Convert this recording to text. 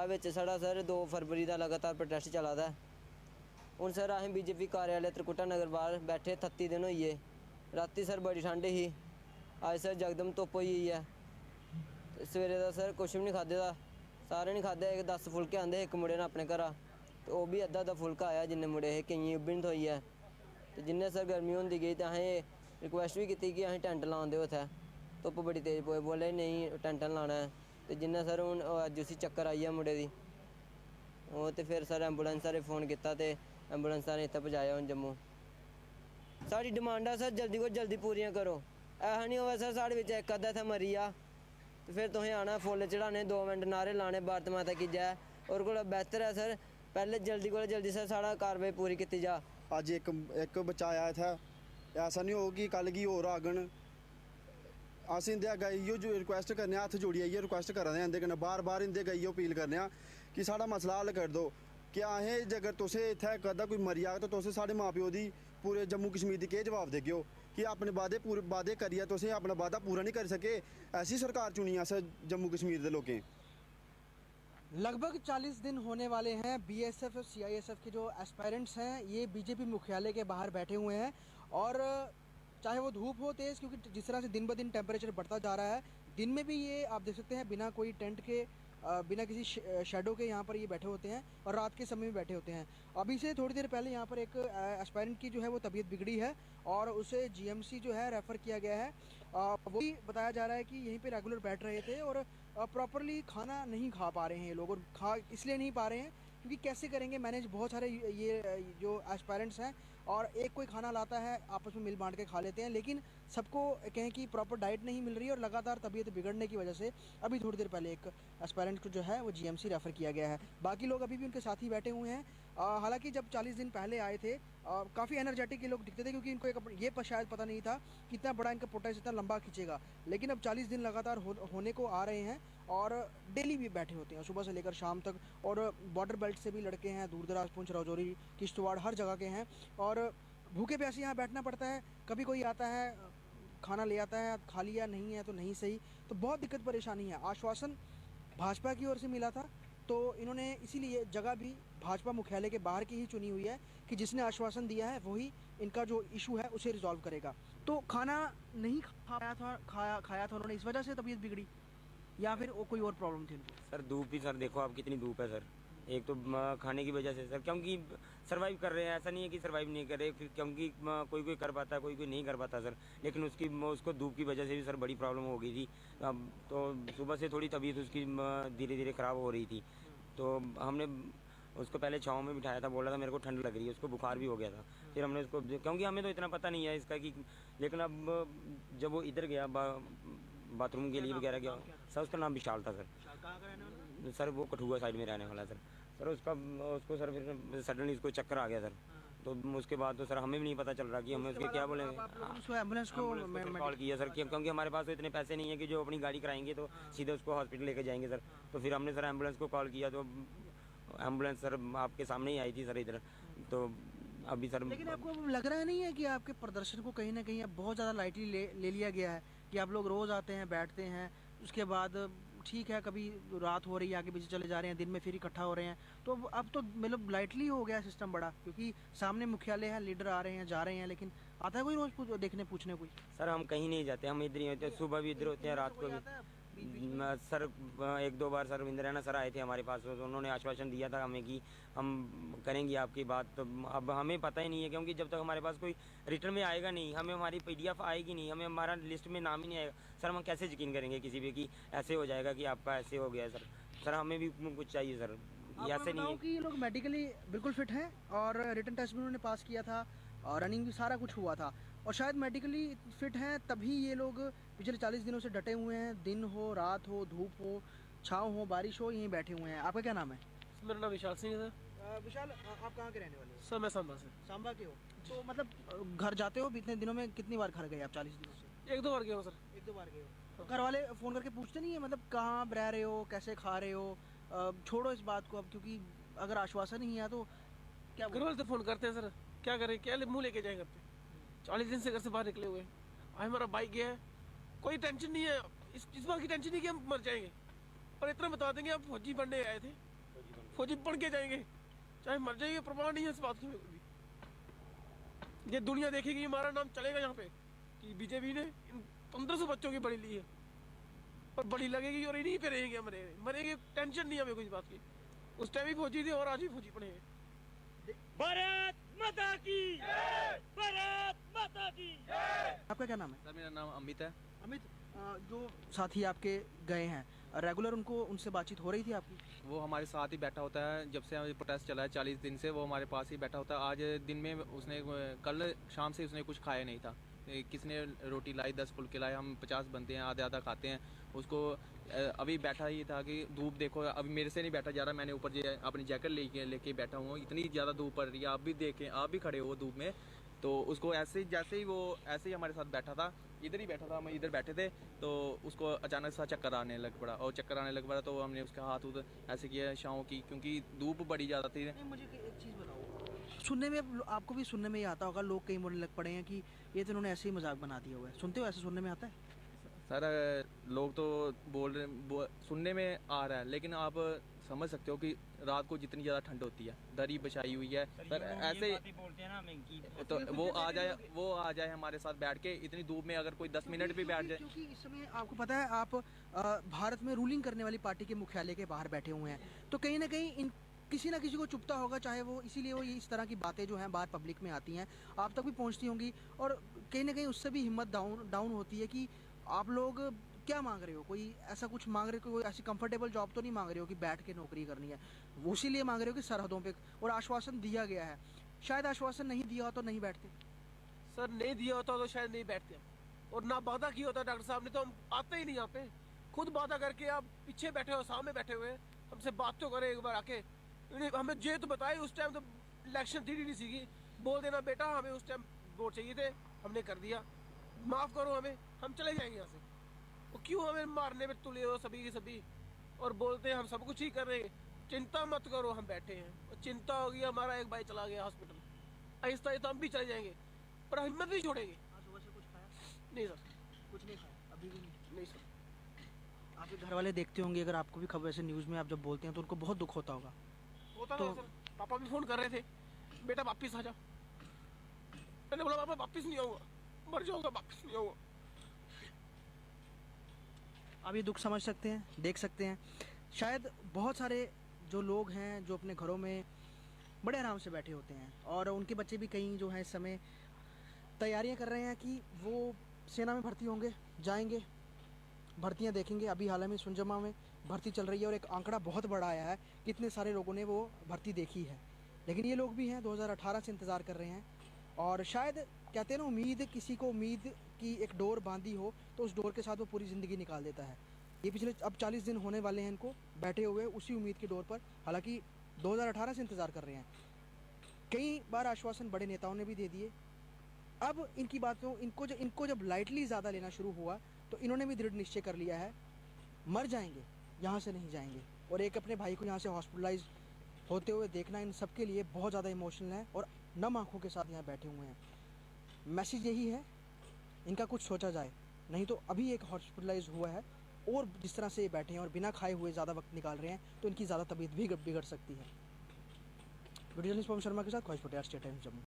बाद विच साढ़ा सर 2 फरवरी का लगातार प्रोटेस्ट चला दा हुण सर असीं बीजेपी कार्यालय त्रिकुटा नगर बाहर बैठे 38 दिन होई गए। राती सर बड़ी ठंड ही, अज सर जकदम धुप्प होई गेई है ते सवेरे दा सर कुछ भी नहीं खाद्धे दा, सारे नहीं खाद्धे। 10 फुलके आंदे एक मुड़े ने अपने घरा ते ओह भी अद्धा फुलका आया जिन्ने मुड़े हे, केइयें ओह् बी नहीं थ्होई है। ते जिन्ने सर गर्मी होंदी गई ते असें रिक्वेस्ट भी कीती कि असें टेंट लान देओ उत्थै, धुप्प बड़ी तेज पोए, बोले नहीं टेंट नहीं लाना है। ते जिन्ने सर हून अज्ज उसी चक्कर आई है मुड़े दी, ओह् ते फिर सर एंबूलेंस आह्ले फ़ोन कीता ते एंबूलेंस ने इत्थै पजाया हून जम्मू। साढ़ी डिमांडां सर जल्दी कोला जल्दी पूरियां करो, ऐसा नहीं होवे सर साढ़े बिच्च इक अद्धा इत्थै मरी जा तो फिर तुसें आना फुल्ल चढ़ाने 2 मिंट नारे लाने भारत माता की जय। और कोला बेहतर है सर पहले जल्दी कोला जल्दी सर साढ़ा कार्रवाई पूरी की जा। अज एक बच्चा आया इत्थै, ऐसा नहीं हो कि कल गी होर आगन। अस इंदे अग्गें इयो रिक्वेस्ट करने हत्थ जोड़ियै इयै रिक्वेस्ट करा दे इंदे कन्नै बार बार इंदे अग्गें इयो अपील करने कि साढ़ा मसला हल कर दो कि असें जेकर तुसें इत्थै कदा कोई मरी जाग तो तुस साढ़े मां प्यो दी पूरे जम्मू कश्मीर दी केह् जवाब देगे हो कि अपने वादे करियै तुसें अपना वादा पूरा नहीं करी सके। ऐसी सरकार चुनी अस जम्मू कश्मीर के लोकें। लगभग 40 दिन होने वाले हैं। बीएसएफ और सीआईएसएफ के जो एस्पायरेंट्स हैं ये बीजेपी मुख्यालय के बाहर बैठे हुए हैं और चाहे वो धूप हो तेज़, क्योंकि जिस तरह से दिन ब दिन टेम्परेचर बढ़ता जा रहा है, दिन में भी ये आप देख सकते हैं बिना कोई टेंट के बिना किसी शेडो के यहाँ पर ये बैठे होते हैं और रात के समय में बैठे होते हैं। अभी से थोड़ी देर पहले यहाँ पर एक एस्पायरेंट की जो है वो तबीयत बिगड़ी है और उसे जीएमसी जो है रेफ़र किया गया है। वो भी बताया जा रहा है कि यहीं पे रेगुलर बैठ रहे थे और प्रॉपरली खाना नहीं खा पा रहे हैं ये लोग। और खा इसलिए नहीं पा रहे हैं क्योंकि कैसे करेंगे मैनेज, बहुत सारे ये जो एस्पायरेंट्स हैं और एक कोई खाना लाता है आपस में मिल बांट के खा लेते हैं, लेकिन सबको कहें कि प्रॉपर डाइट नहीं मिल रही है और लगातार तबीयत बिगड़ने की वजह से अभी थोड़ी देर पहले एक एस्पायरेंट को जो है वो जीएमसी रेफ़र किया गया है। बाकी लोग अभी भी उनके साथ ही बैठे हुए हैं। हालांकि जब 40 दिन पहले आए थे काफ़ी एनर्जेटिक ये लोग दिखते थे क्योंकि इनको ये शायद पता नहीं था कितना बड़ा इनका प्रोटेस्ट इतना लंबा खींचेगा, लेकिन अब 40 दिन लगातार होने को आ रहे हैं और डेली भी बैठे होते हैं सुबह से लेकर शाम तक। और बॉर्डर बेल्ट से भी लड़के हैं, दूर दराज पुंछ, राजौरी, किश्तवाड़, हर जगह के हैं और भूखे प्यासे यहाँ बैठना पड़ता है। कभी कोई आता है खाना ले आता है, खा लिया, नहीं है तो नहीं सही, तो बहुत दिक्कत परेशानी है। आश्वासन भाजपा की ओर से मिला था तो इन्होंने इसीलिए जगह भी भाजपा मुख्यालय के बाहर की ही चुनी हुई है कि जिसने आश्वासन दिया है वही इनका जो इशू है उसे रिजॉल्व करेगा। तो खाना नहीं खाया था उन्होंने, इस वजह से तबीयत बिगड़ी या फिर वो कोई और प्रॉब्लम थी उनको? सर धूप भी, सर देखो आप कितनी धूप है सर, एक तो खाने की वजह से सर, क्योंकि सरवाइव कर रहे हैं, ऐसा नहीं है कि सरवाइव नहीं कर रहे, फिर क्योंकि कोई कोई कर पाता है, कोई कोई नहीं कर पाता सर, लेकिन उसको धूप की वजह से भी सर बड़ी प्रॉब्लम हो गई थी। तो सुबह से थोड़ी तबीयत उसकी धीरे धीरे ख़राब हो रही थी, तो हमने उसको पहले छाँव में बिठाया था, बोला था मेरे को ठंड लग रही है, उसको बुखार भी हो गया था। फिर हमने उसको, क्योंकि हमें तो इतना पता नहीं है इसका कि, लेकिन अब जब वो इधर गया बाथरूम के लिए वगैरह गया सर, उसका नाम विशाल था सर। सर वो कठुआ साइड में रहने वाला सर उसको सर फिर सडनली इसको चक्कर आ गया सर, तो उसके बाद तो सर हमें भी नहीं पता चल रहा कि हमें उसके क्या बोलेंगे। एम्बुलेंस को कॉल किया सर, क्योंकि हमारे पास तो इतने पैसे नहीं है कि जो अपनी गाड़ी कराएंगे तो सीधे उसको हॉस्पिटल लेके जाएंगे सर। तो फिर हमने सर एम्बुलेंस को कॉल किया तो एम्बुलेंस सर आपके सामने ही आई थी सर इधर। तो अभी सर, लेकिन आपको लग रहा नहीं है कि आपके प्रदर्शन को कहीं ना कहीं अब बहुत ज़्यादा लाइटली ले लिया गया है कि आप लोग रोज़ आते हैं, बैठते हैं, उसके बाद ठीक है कभी रात हो रही है आगे पीछे चले जा रहे हैं, दिन में फिर इकट्ठा हो रहे हैं, तो अब तो मतलब लाइटली हो गया सिस्टम बड़ा, क्योंकि सामने मुख्यालय है, लीडर आ रहे हैं जा रहे हैं, लेकिन आता है कोई रोज़ देखने पूछने कोई? सर हम कहीं नहीं जाते, हम इधर ही होते हैं, सुबह भी इधर होते हैं, रात को भी सर। 1-2 बार सर रविंद्र रैना सर आए थे हमारे पास, तो उन्होंने आश्वासन दिया था हमें कि हम करेंगे आपकी बात। तो अब हमें पता ही नहीं है, क्योंकि जब तक हमारे पास कोई रिटर्न में आएगा नहीं, हमें हमारी PDF आएगी नहीं, हमें हमारा लिस्ट में नाम ही नहीं आएगा सर, हम कैसे यकीन करेंगे किसी भी कि ऐसे हो जाएगा कि आपका ऐसे हो गया सर। सर हमें भी कुछ चाहिए सर, ऐसे नहीं है कि ये लोग मेडिकली बिल्कुल फिट हैं और रिटर्न टेस्ट भी उन्होंने पास किया था और रनिंग भी सारा कुछ हुआ था और शायद मेडिकली फिट हैं, तभी ये लोग पिछले 40 दिनों से डटे हुए हैं, दिन हो, रात हो, धूप हो, छाँव हो, बारिश हो, यहीं बैठे हुए हैं। आपका क्या नाम है? मेरा नाम विशाल सिंह है सर। विशाल, आप कहाँ के रहने वाले हो? सर मैं सांबा से। सांबा के हो? तो मतलब घर जाते हो इतने दिनों में, कितनी बार घर गए आप 40 दिनों से? 1-2 बार गया हूँ सर। 1-2 बार गए हो? घर वाले फ़ोन करके पूछते नहीं है मतलब कहाँ रह रहे हो, कैसे खा रहे हो? छोड़ो इस बात को अब, क्योंकि अगर आश्वासन ही है तो क्या घर वाले तो फ़ोन करते हैं सर, क्या करें, क्या मुँह लेके जाए घर पे। 40 दिन से घर से बाहर निकले हुए, आज हमारा बाइक गया है, कोई टेंशन नहीं है, इस बात की टेंशन नहीं कि हम मर जाएंगे, और इतना बता देंगे आप फौजी बनने आए थे, फौजी बन के जाएंगे, चाहे मर जाएंगे, परवाह नहीं है इस बात की हमें कोई भी। ये दुनिया देखेगी, हमारा नाम चलेगा यहाँ पे कि बीजेपी ने इन 1500 बच्चों की बड़ी ली है, और बड़ी लगेगी और इन्हीं पे रहेंगे, मरेंगे, टेंशन नहीं हमें कोई बात की। उस टाइम भी फौजी थे और आज भी फौजी पड़े हैं। भारत माता की जय, भारत माता की जय। आपका क्या नाम है? सर मेरा नाम अमित है। अमित, जो साथी आपके गए हैं, रेगुलर उनसे बातचीत हो रही थी आपकी? वो हमारे साथ ही बैठा होता है, जब से हमारे प्रोटेस्ट चला है 40 दिन से वो हमारे पास ही बैठा होता है। आज दिन में उसने, कल शाम से उसने कुछ खाया नहीं था। किसने रोटी लाई, 10 फुलके लाए, हम 50 बनते हैं, आधा आधा खाते हैं। उसको अभी बैठा ही था कि धूप देखो, अभी मेरे से नहीं बैठा जा रहा, मैंने ऊपर अपनी जैकेट लेके बैठा हूँ। इतनी ज़्यादा धूप पड़ रही है, आप भी देखें, आप भी खड़े हो धूप में। तो उसको जैसे ही हमारे साथ बैठा था, इधर ही बैठा था, हम इधर बैठे थे, तो उसको अचानक सा चक्कर आने लग पड़ा, और चक्कर आने लग पड़ा तो हमने उसका हाथ उधर ऐसे किया छाँव की, क्योंकि धूप बड़ी ज़्यादा थी। नहीं, मुझे एक चीज़ बताओ, सुनने में आपको भी सुनने में ही आता होगा, लोग कहीं बोलने लग पड़े हैं कि ये तो इन्होंने ऐसे ही मजाक बना दिया हुआ है, सुनते हो ऐसे सुनने में आता है? सर लोग तो सुनने में आ रहा है, लेकिन आप समझ सकते हो कि रात को जितनी ज़्यादा ठंड होती है, दरी बिछाई हुई है, सर ऐसे बोलते हैं ना हमें कि तो वो आ जाए हमारे साथ बैठ के, इतनी धूप में अगर कोई 10 मिनट भी बैठ जाए। क्योंकि इस समय आपको पता है, आप भारत में रूलिंग करने वाली पार्टी के मुख्यालय के बाहर बैठे हुए हैं, तो कहीं ना कहीं किसी ना किसी को चुभता होगा, चाहे वो इसीलिए वो इस तरह की बातें जो हैं बाहर पब्लिक में आती हैं, आप तक भी पहुंचती होंगी, और कहीं ना कहीं उससे भी हिम्मत डाउन होती है कि आप लोग क्या मांग रहे हो, कोई ऐसा कुछ मांग रहे हो, कोई ऐसी कंफर्टेबल जॉब तो नहीं मांग रहे हो कि बैठ के नौकरी करनी है, वो इसीलिए मांग रहे हो कि सरहदों पे, और आश्वासन दिया गया है, शायद आश्वासन नहीं दिया हो तो नहीं बैठते। सर नहीं दिया होता तो शायद नहीं बैठते हम, और ना वादा किया होता डॉक्टर साहब ने तो हम आते ही नहीं यहाँ पे। खुद वादा करके आप पीछे बैठे हो, सामने बैठे हुए, हमसे बात तो करें एक बार आके। हमें जे तो बताए, उस टाइम तो इलेक्शन थी नहीं सी, बोल देना बेटा हमें उस टाइम वोट चाहिए थे, हमने कर दिया, माफ़ करो हमें, हम चले जाएंगे यहाँ से। वो क्यों हमें मारने में तुले हो सभी के सभी, और बोलते हैं हम सब कुछ ही कर रहे हैं, चिंता मत करो हम बैठे हैं। और चिंता होगी, हमारा एक भाई चला गया हॉस्पिटल, आहिस्ता आहिस्ता हम भी चले जाएंगे, पर हिम्मत नहीं छोड़ेंगे। आज सुबह से कुछ खाया? नहीं सर, कुछ नहीं खाया अभी भी? नहीं सर। आपके घर वाले देखते होंगे, अगर आपको भी खबर ऐसे न्यूज़ में आप जब बोलते हैं तो उनको बहुत दुख होता होगा। होता तो- ना सर, पापा भी फोन कर रहे थे, बेटा वापिस आ जा। मैंने बोला पापा वापिस नहीं आऊँगा, मर जाऊँगा, वापिस नहीं आऊँगा। आप ये दुख समझ सकते हैं, देख सकते हैं। शायद बहुत सारे जो लोग हैं जो अपने घरों में बड़े आराम से बैठे होते हैं, और उनके बच्चे भी कहीं जो हैं इस समय तैयारियां कर रहे हैं कि वो सेना में भर्ती होंगे, जाएंगे, भर्तियां देखेंगे। अभी हाल में सुनजमा में भर्ती चल रही है, और एक आंकड़ा बहुत बड़ा आया है, कितने सारे लोगों ने वो भर्ती देखी है। लेकिन ये लोग भी हैं 2018 से इंतज़ार कर रहे हैं, और शायद कहते हैं ना, उम्मीद, किसी को उम्मीद की एक डोर बांधी हो तो उस डोर के साथ वो पूरी ज़िंदगी निकाल देता है। ये पिछले अब 40 दिन होने वाले हैं इनको बैठे हुए उसी उम्मीद की डोर पर, हालांकि 2018 से इंतज़ार कर रहे हैं। कई बार आश्वासन बड़े नेताओं ने भी दे दिए। अब इनकी बातों इनको जब लाइटली ज़्यादा लेना शुरू हुआ तो इन्होंने भी दृढ़ निश्चय कर लिया है, मर जाएंगे, यहाँ से नहीं जाएंगे। और एक अपने भाई को यहाँ से हॉस्पिटलाइज होते हुए देखना इन सबके लिए बहुत ज़्यादा इमोशनल है, और नम आँखों के साथ यहाँ बैठे हुए हैं। मैसेज यही है, इनका कुछ सोचा जाए, नहीं तो अभी एक हॉस्पिटलाइज हुआ है, और जिस तरह से ये बैठे हैं और बिना खाए हुए ज़्यादा वक्त निकाल रहे हैं, तो इनकी ज़्यादा तबीयत भी बिगड़ सकती है। वीडियो जर्नलिस्ट पवन शर्मा के साथ ख्वाहिश पटेल, स्टेट टाइम्स जम्मू।